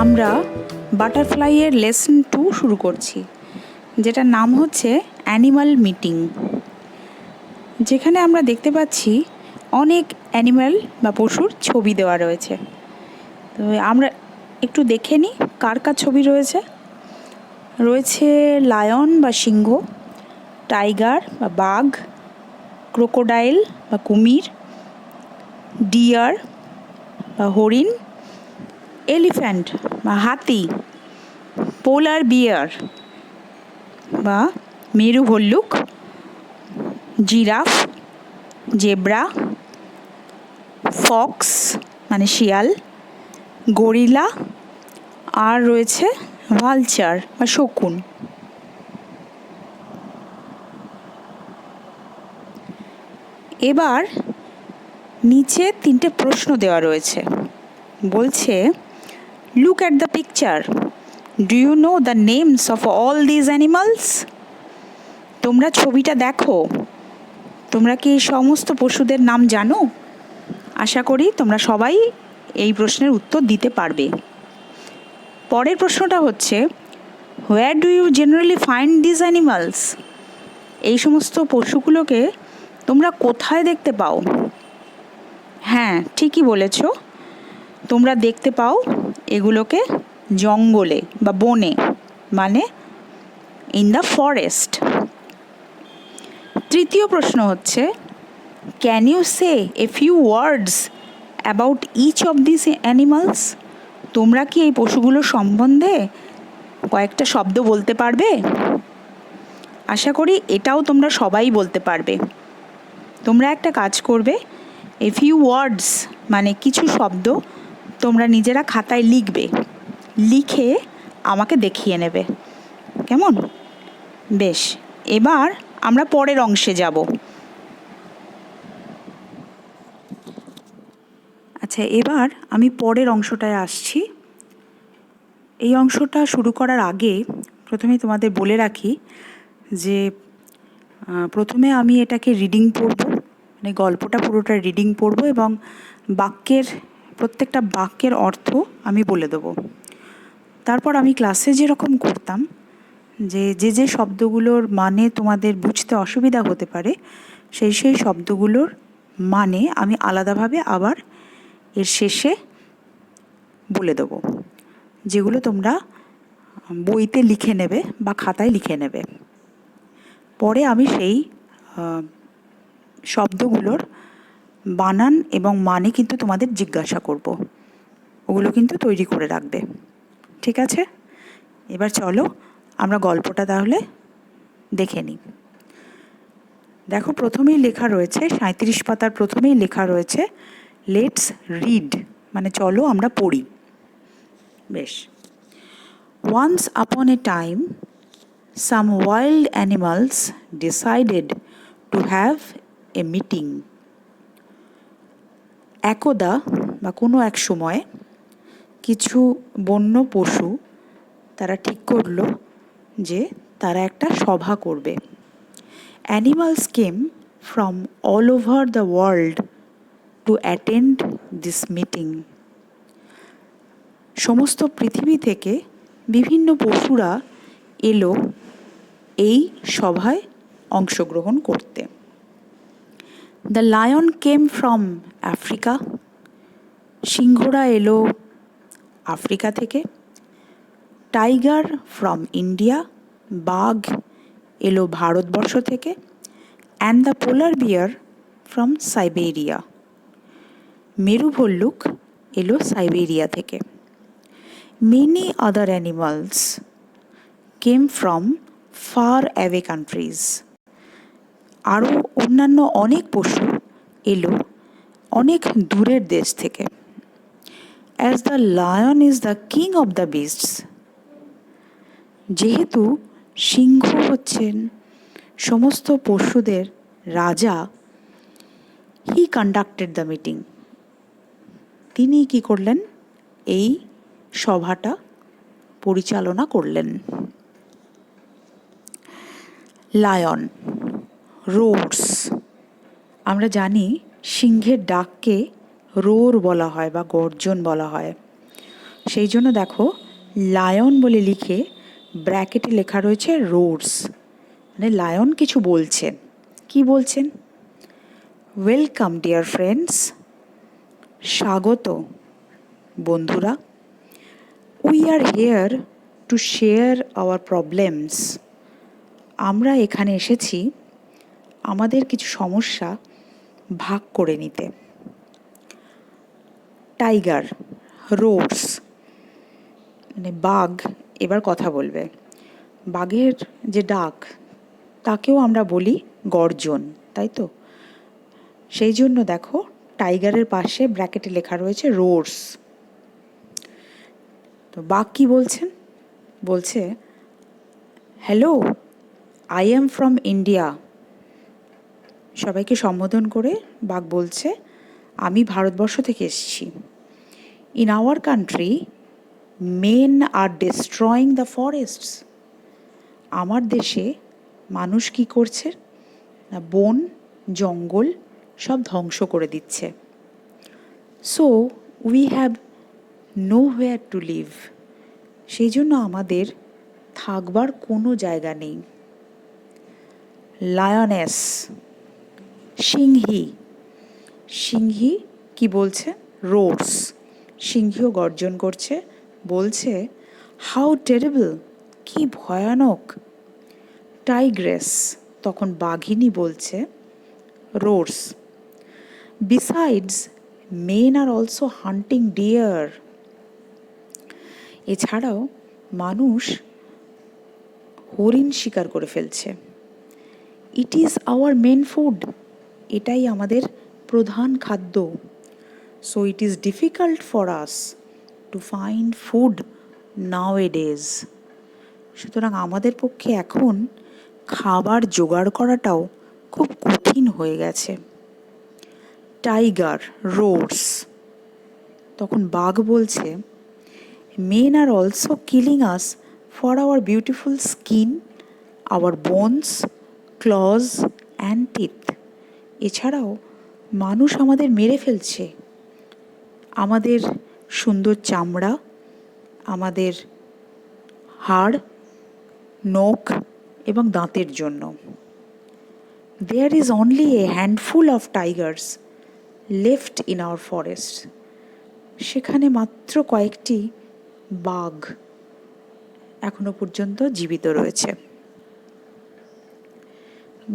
আমরা বাটারফ্লাইয়ের লেসন 2 শুরু করছি, যেটার নাম হচ্ছে অ্যানিমাল মিটিং, যেখানে আমরা দেখতে পাচ্ছি অনেক অ্যানিমাল বা পশুর ছবি দেওয়া রয়েছে। তো আমরা একটু দেখে নিই কার কার ছবি রয়েছে। রয়েছে লায়ন বা সিংহ, টাইগার বা বাঘ, ক্রোকোডাইল বা কুমির, ডিয়ার বা হরিণ, এলিফ্যান্ট বা হাতি, পোলার বিয়ার বা মেরু ভল্লুক, জিরাফ, জেব্রা, ফক্স মানে শিয়াল, গরিলা, আর রয়েছে ভালচার বা শকুন। এবার নিচে 3টে প্রশ্ন দেওয়া রয়েছে। বলছে, look at the picture, do you know the names of all these animals? তোমরা ছবিটা দেখো, তোমরা কি সমস্ত পশুদের নাম জানো? আশা করি তোমরা সবাই এই প্রশ্নের উত্তর দিতে পারবে। পরের প্রশ্নটা হচ্ছে, where do you generally find these animals? এই সমস্ত পশুগুলোকে তোমরা কোথায় দেখতে পাও? হ্যাঁ, ঠিকই বলেছ, তোমরা দেখতে পাও এগুলোকে জঙ্গলে বা বনে, মানে ইন দ্য ফরেস্ট। তৃতীয় প্রশ্ন হচ্ছে, can you say a few words about each of this animals? তোমরা কি এই পশুগুলোর সম্বন্ধে কয়েকটা শব্দ বলতে পারবে? আশা করি এটাও তোমরা সবাই বলতে পারবে। তোমরা একটা কাজ করবে, এ ফিউ ওয়ার্ডস মানে কিছু শব্দ তোমরা নিজেরা খাতায় লিখবে, লিখে আমাকে দেখিয়ে নেবে, কেমন? বেশ, এবার আমরা পরের অংশে যাব। আচ্ছা, এবার আমি পরের অংশটায় আসছি। এই অংশটা শুরু করার আগে প্রথমে তোমাদের বলে রাখি যে প্রথমে আমি এটাকে রিডিং পড়ব, মানে গল্পটা পুরোটা রিডিং পড়ব এবং প্রত্যেকটা বাক্যের অর্থ আমি বলে দেবো। তারপর আমি ক্লাসে যেরকম করতাম, যে শব্দগুলোর মানে তোমাদের বুঝতে অসুবিধা হতে পারে, সেই শব্দগুলোর মানে আমি আলাদাভাবে আবার এর শেষে বলে দেবো, যেগুলো তোমরা বইতে লিখে নেবে বা খাতায় লিখে নেবে। পরে আমি সেই শব্দগুলোর বানান এবং মানে কিন্তু তোমাদের জিজ্ঞাসা করব, ওগুলো কিন্তু তৈরি করে রাখবে, ঠিক আছে? এবার চলো আমরা গল্পটা তাহলে দেখে নিই। দেখো, প্রথমেই লেখা রয়েছে, 37 পাতার প্রথমেই লেখা রয়েছে, লেটস রিড, মানে চলো আমরা পড়ি। বেশ। Once upon a time, some wild animals decided to have a meeting. একদা বা কোনো এক সময় কিছু বন্য পশু তারা ঠিক করলো যে তারা একটা সভা করবে। Animals came from all over the world to attend this meeting. সমস্ত পৃথিবী থেকে বিভিন্ন পশুরা এলো এই সভায় অংশগ্রহণ করতে। The lion came from Africa, সিংহরা এলো আফ্রিকা থেকে। টাইগার ফ্রম ইন্ডিয়া, বাঘ এলো ভারতবর্ষ থেকে। And the polar bear from Siberia, মেরু ভল্লুক এলো সাইবেরিয়া থেকে। Many other animals came from far away countries, আরও অন্যান্য অনেক পশু এলো অনেক দূরের দেশ থেকে। As the lion is the king of the beasts, যেহেতু সিংহ হচ্ছেন সমস্ত পশুদের রাজা, হি কন্ডাক্টেড দ্য মিটিং, তিনি কি করলেন? এই সভাটা পরিচালনা করলেন। লায়ন রোরস, আমরা জানি সিংহের ডাককে রোর বলা হয় বা গর্জন বলা হয়। সেই জন্য দেখো লায়ন বলে লিখে ব্র্যাকেটে লেখা রয়েছে রোরস, মানে লায়ন কিছু বলছেন। কি বলছেন? ওয়েলকাম ডিয়ার ফ্রেন্ডস, স্বাগত বন্ধুরা। We are here to share our problems. আমরা এখানে এসেছি আমাদের কিছু সমস্যা ভাগ করে নিতে। টাইগার রোরস, মানে বাঘ এবার কথা বলবে। বাঘের যে ডাক তাকেও আমরা বলি গর্জন, তাই তো? সেই জন্য দেখো টাইগারের পাশে ব্র্যাকেটে লেখা রয়েছে রোরস। তো বাঘ কি বলছেন? বলছে, hello, I am from India. সবাইকে সম্বোধন করে বাঘ বলছে, আমি ভারতবর্ষ থেকে এসেছি। In our country men are destroying the forests. আমার দেশে মানুষ কি করছে না, বন জঙ্গল সব ধ্বংস করে দিচ্ছে। So we have nowhere to live. সেই জন্য আমাদের থাকবার কোনো জায়গা নেই। লায়নেস, সিংহী। সিংহী কি বলছে? রোরস। সিংহীও গর্জন করছে, বলছে, হাউ টেরিবল, কি ভয়ানক। টাইগ্রেস, তখন বাঘিনী বলছে, রোরস, বিসাইডস মেন আর অলসো হান্টিং ডিয়ার। এছাড়াও মানুষ হরিণ শিকার করে ফেলছে। It is our main food, এটাই আমাদের প্রধান খাদ্য। So it is difficult for us to find food nowadays. সুতরাং আমাদের পক্ষে এখন খাবার জোগাড় করাটাও খুব কঠিন হয়ে গেছে। টাইগার রোরস, তখন বাঘ বলছে, men R also killing us for our beautiful skin, our bones, claws and teeth. এছাড়াও মানুষ আমাদের মেরে ফেলছে আমাদের সুন্দর চামড়া, আমাদের হাড়, নখ এবং দাঁতের জন্য। There is only a handful of tigers left in our forest. সেখানে মাত্র কয়েকটি বাঘ এখনো পর্যন্ত জীবিত রয়েছে।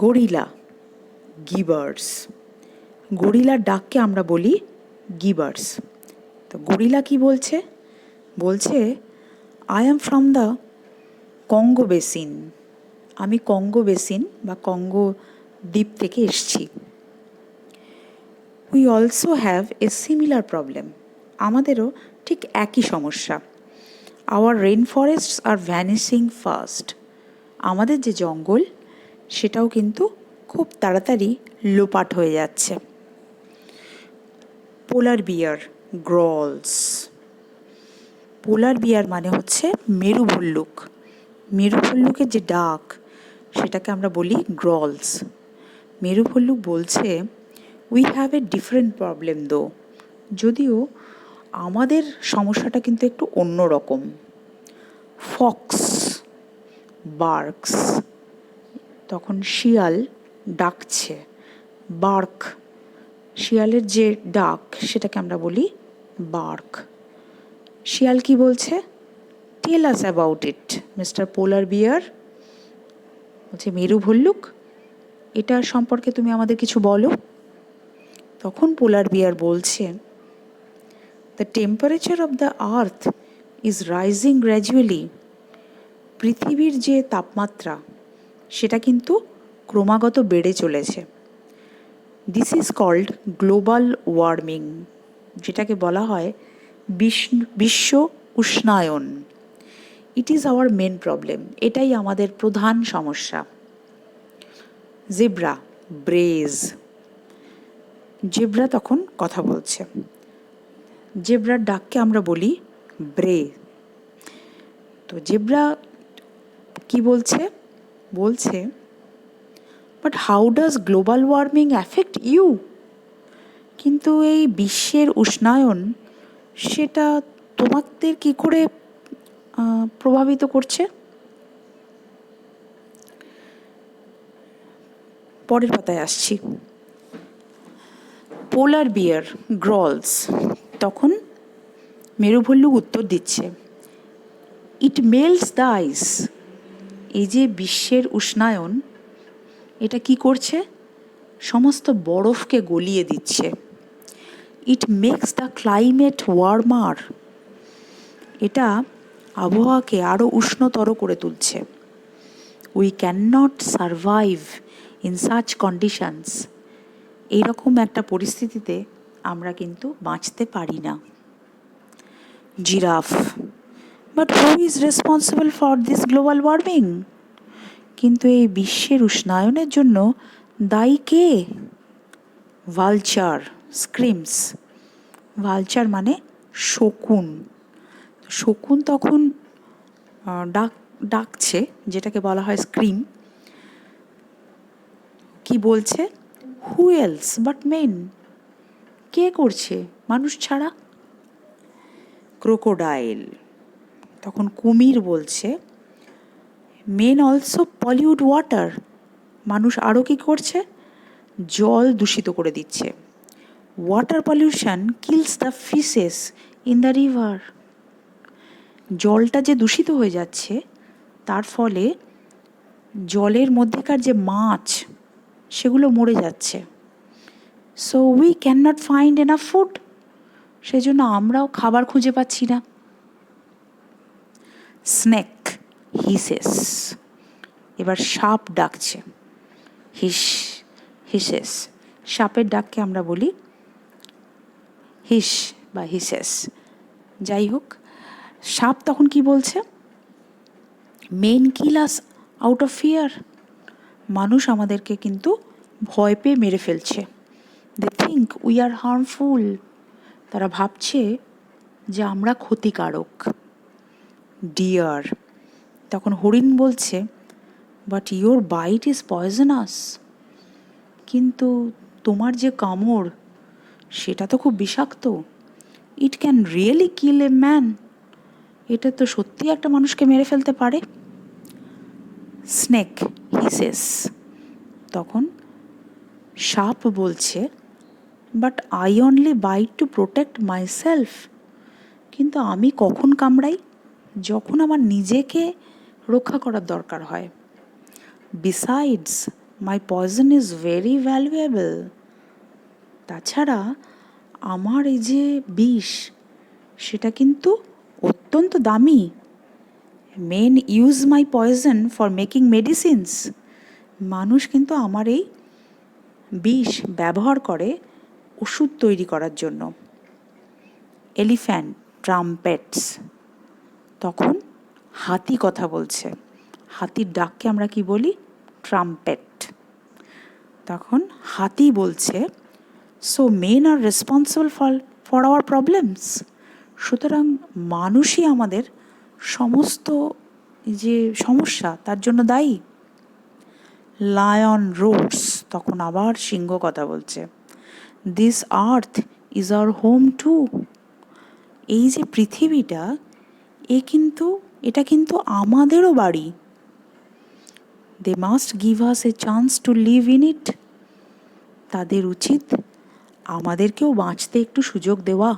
গরিলা, গিবার্স। গরিলার ডাককে আমরা বলি গিবার্স। তো গরিলা কি বলছে? বলছে, I am from the Congo basin. আমি কঙ্গো বেসিন বা কঙ্গো দ্বীপ থেকে এসছি। We also have a similar problem. আমাদেরও ঠিক একই সমস্যা। আওয়ার রেন ফরেস্টস আর ভ্যানিশিং ফাস্ট। আমাদের যে জঙ্গল সেটাও কিন্তু খুব তাড়াতাড়ি লোপাট হয়ে যাচ্ছে। পোলার বিয়ার গ্রলস। পোলার বিয়ার মানে হচ্ছে মেরু ভল্লুক। মেরু ভল্লুকের যে ডাক সেটাকে আমরা বলি গ্রলস। মেরু ভল্লুক বলছে, we have a different problem দো। যদিও আমাদের সমস্যাটা কিন্তু একটু অন্য রকম। ফক্স বার্কস, তখন শিয়াল ডাকছে। বার্ক, শিয়ালের যে ডাক সেটাকে আমরা বলি বার্ক। শিয়াল কি বলছে? টেল us about it mister polar bear. বলছে, মেরু ভল্লুক, এটা সম্পর্কে তুমি আমাদের কিছু বলো। তখন পোলার বিয়ার বলছে, the temperature of the earth is rising gradually. পৃথিবীর যে তাপমাত্রা সেটা কিন্তু ক্রমাগত বেড়ে চলেছে। This is called global warming, যেটাকে বলা হয় বিশ্ব উষ্ণায়ন। It is our main problem, এটাই আমাদের প্রধান সমস্যা। জেব্রা ব্রেজ। জেব্রা তখন কথা বলছে। জেব্রার ডাককে আমরা বলি ব্রে। তো জেব্রা কি বলছে? বলছে, but how does global warming affect you? কিন্তু এই বিশ্বের উষ্ণায়ন সেটা তোমাদের কি করে প্রভাবিত করছে? পরের পাতায় আসছি। পোলার বিয়ার গ্রলস। তখন মেরুভল্লুক উত্তর দিচ্ছে, ইট মেল্টস দ্য আইস। এই যে বিশ্বের উষ্ণায়ন, এটা কি করছে? সমস্ত বরফকে গলিয়ে দিচ্ছে। It makes the climate warmer. এটা আবহাওয়াকে আরও উষ্ণতর করে তুলছে। We can not survive in such conditions. এইরকম একটা পরিস্থিতিতে আমরা কিন্তু বাঁচতে পারি না। Giraffe, but who is responsible for this global warming? কিন্তু এই বিশ্বের উষ্ণায়নের জন্য দায়ী কে? Vulture screams. ভালচার মানে শকুন। শকুন তখন ডাকছে, যেটাকে বলা হয় স্ক্রিম। কি বলছে? Who else but men. কে করছে মানুষ ছাড়া? ক্রোকোডাইল, তখন কুমির বলছে, মেন অলসো পলিউট ওয়াটার। মানুষ আরও কি করছে? জল দূষিত করে দিচ্ছে। Water pollution kills the fishes in the river. জলটা যে দূষিত হয়ে যাচ্ছে, তার ফলে জলের মধ্যেকার যে মাছ, সেগুলো মরে যাচ্ছে। So we can not find enough food. সেজন্য আমরাও খাবার খুঁজে পাচ্ছি না। স্নেক হিসেস। এবার সাপ ডাকছে, হিস হিসেস। সাপের ডাককে আমরা বলি হিস বা হিসেস। যাই হোক, সাপ তখন কি বলছে? Men kill us out of fear. মানুষ আমাদেরকে কিন্তু ভয় পেয়ে মেরে ফেলছে। They think we are harmful. তারা ভাবছে যে আমরা ক্ষতিকারক। ডিয়ার, তখন হরিণ বলছে, but your bite is poisonous. কিন্তু তোমার যে কামড়, সেটা তো খুব বিষাক্ত। It can really kill a man. এটা তো সত্যি একটা মানুষকে মেরে ফেলতে পারে। স্নেক হিসেস, তখন সাপ বলছে, but I only bite to protect myself. কিন্তু আমি কখন কামড়াই? যখন আমার নিজেকে রক্ষা করার দরকার হয়। Besides my poison is very valuable. তাছাড়া আমার এই যে বিষ, সেটা কিন্তু অত্যন্ত দামি। Men use my poison for making medicines. মানুষ কিন্তু আমার এই বিষ ব্যবহার করে ওষুধ তৈরি করার জন্য। এলিফ্যান্ট ট্রাম্পেটস, তখন হাতি কথা বলছে। হাতির ডাককে আমরা কি বলি? ট্রাম্পেট। তখন হাতি বলছে, so men are responsible for our problems. সুতরাং মানুষই আমাদের সমস্ত যে সমস্যা, তার জন্য দায়ী। লায়ন রোডস, তখন আবার সিংহ কথা বলছে, this earth is our home too. এই যে পৃথিবীটা, এটা কিন্তু আমাদেরও বাড়ি। They must give us a chance to live in it. তাদের উচিত আমাদেরকেও বাঁচতে একটু সুযোগ দেওয়া।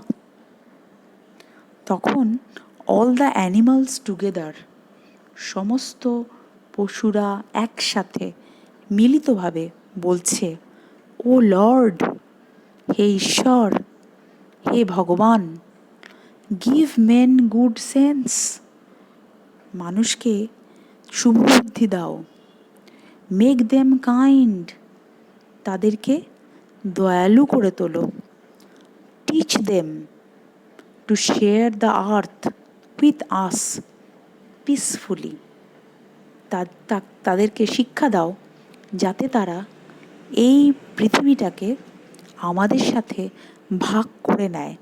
তখন অল দ্য অ্যানিমালস টুগেদার, সমস্ত পশুরা একসাথে মিলিতভাবে বলছে, ও লর্ড, হে ঈশ্বর, হে ভগবান, গিভ মেন গুড সেন্স। মানুষকে শুভবুদ্ধি দাও। মেক দেম কাইন্ড, তাদেরকে দয়ালু করে তোলো। Teach them to share the earth with us peacefully. তাদেরকে শিক্ষা দাও যাতে তারা এই পৃথিবীটাকে আমাদের সাথে ভাগ করে নেয়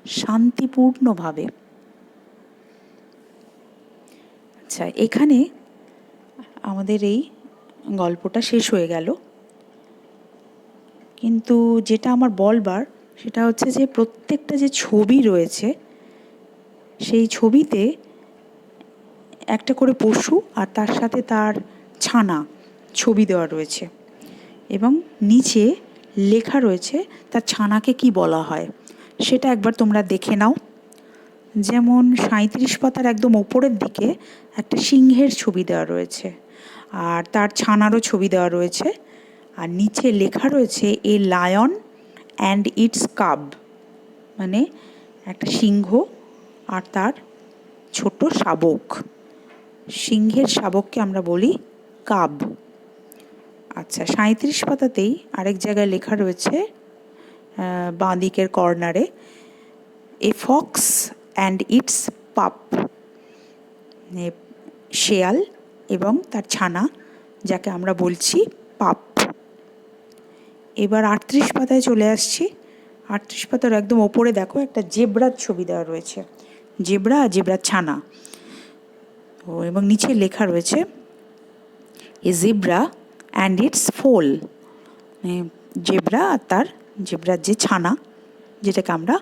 শান্তিপূর্ণভাবে। আচ্ছা, এখানে আমাদের এই গল্পটা শেষ হয়ে গেল। কিন্তু যেটা আমার বলবার, সেটা হচ্ছে যে প্রত্যেকটা যে ছবি রয়েছে, সেই ছবিতে একটা করে পশু আর তার সাথে তার ছানা ছবি দেওয়া রয়েছে এবং নিচে লেখা রয়েছে তার ছানাকে কি বলা হয় সেটা একবার তোমরা দেখে নাও। যেমন 37 পাতার একদম ওপরের দিকে একটা সিংহের ছবি দেওয়া রয়েছে আর তার ছানারও ছবি দেওয়া রয়েছে আর নিচে লেখা রয়েছে এ লায়ন অ্যান্ড ইটস কাব, মানে একটা সিংহ আর তার ছোট শাবক। সিংহের শাবককে আমরা বলি কাব। আচ্ছা, 37 পাতাতেই আরেক জায়গায় লেখা রয়েছে বাঁ দিকের কর্নারে, এ ফক্স অ্যান্ড ইটস পাপ, শেয়াল এবং তার ছানা যাকে আমরা বলছি পাপ। এবার 38 পাতায় চলে আসছি। 38 পাতার একদম ওপরে দেখো একটা জেব্রার ছবি দেওয়া রয়েছে, জেব্রা আর জেব্রার ছানা। এবং নিচে লেখা রয়েছে a zebra and its foal, zebra আর তার জেব্রার যে ছানা যেটাকে আমরা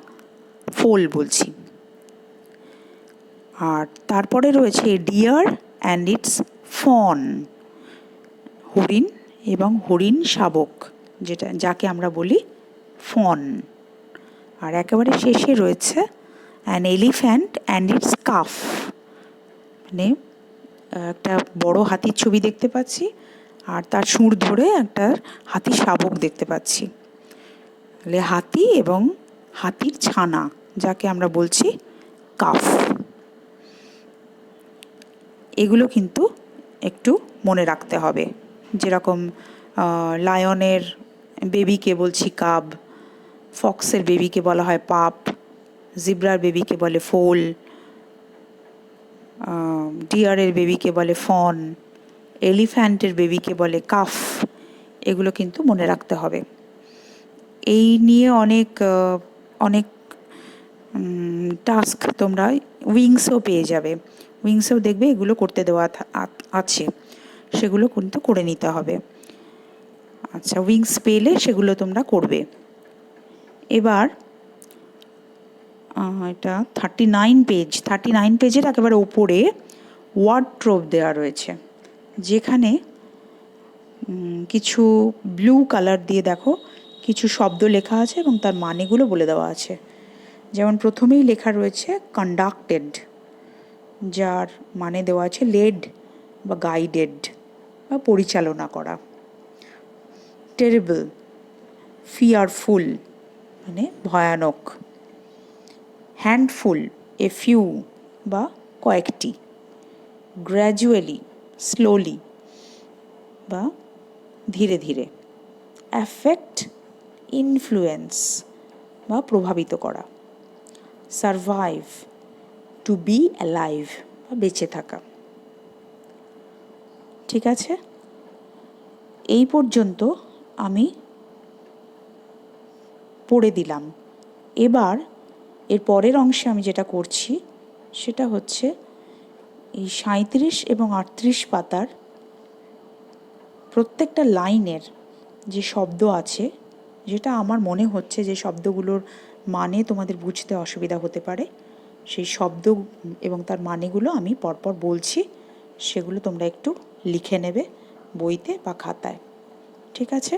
ফোল বলছি। আর তারপরে রয়েছে ডিয়ার অ্যান্ড ইটস ফন, হরিণ এবং হরিণ শাবক যাকে আমরা বলি ফন। আর একেবারে শেষে রয়েছে an elephant and it's calf, মানে একটা বড় হাতির ছবি দেখতে পাচ্ছি আর তার সুর ধরে একটা হাতির শাবক দেখতে পাচ্ছি। তাহলে হাতি এবং হাতির ছানা যাকে আমরা বলছি কাফ। এগুলো কিন্তু একটু মনে রাখতে হবে। যেরকম লায়নের বেবিকে বলছি কাব, ফক্সের বেবিকে বলা হয় পাপ, জিব্রার বেবিকে বলে ফোল, ডিয়ারের বেবিকে বলে ফন, এলিফ্যান্টের বেবিকে বলে কাফ। এগুলো কিন্তু মনে রাখতে হবে। এই নিয়ে অনেক অনেক টাস্ক তোমরা উইংসেও পেয়ে যাবে। উইংসেও দেখবে এগুলো করতে দেওয়া আছে, সেগুলো কিন্তু করে নিতে হবে। আচ্ছা, উইংস পেলে সেগুলো তোমরা করবে। এবার এটা 39 পেজের একেবারে ওপরে ওয়ার্ডট্রোব দেওয়া রয়েছে, যেখানে কিছু ব্লু কালার দিয়ে দেখো কিছু শব্দ লেখা আছে এবং তার মানেগুলো বলে দেওয়া আছে। যেমন প্রথমেই লেখা রয়েছে কন্ডাক্টেড, যার মানে দেওয়া আছে লেড বা গাইডেড বা পরিচালনা করা। টেরিবল, ফিয়ারফুল মানে ভয়ানক। হ্যান্ডফুল, এ ফিউ বা কয়েকটি। গ্র্যাজুয়ালি, স্লোলি বা ধীরে ধীরে। অ্যাফেক্ট, ইনফ্লুয়েন্স বা প্রভাবিত করা। সারভাইভ, টু বি অ্যালাইভ বা বেঁচে থাকা। ঠিক আছে, এই পর্যন্ত আমি পড়ে দিলাম। এবার এর পরের অংশে আমি যেটা করছি সেটা হচ্ছে এই 37 এবং 38 পাতার প্রত্যেকটা লাইনের যে শব্দ আছে, যেটা আমার মনে হচ্ছে যে শব্দগুলোর মানে তোমাদের বুঝতে অসুবিধা হতে পারে, সেই শব্দ এবং তার মানেগুলো আমি পরপর বলছি, সেগুলো তোমরা একটু লিখে নেবে বইতে বা খাতায়। ঠিক আছে?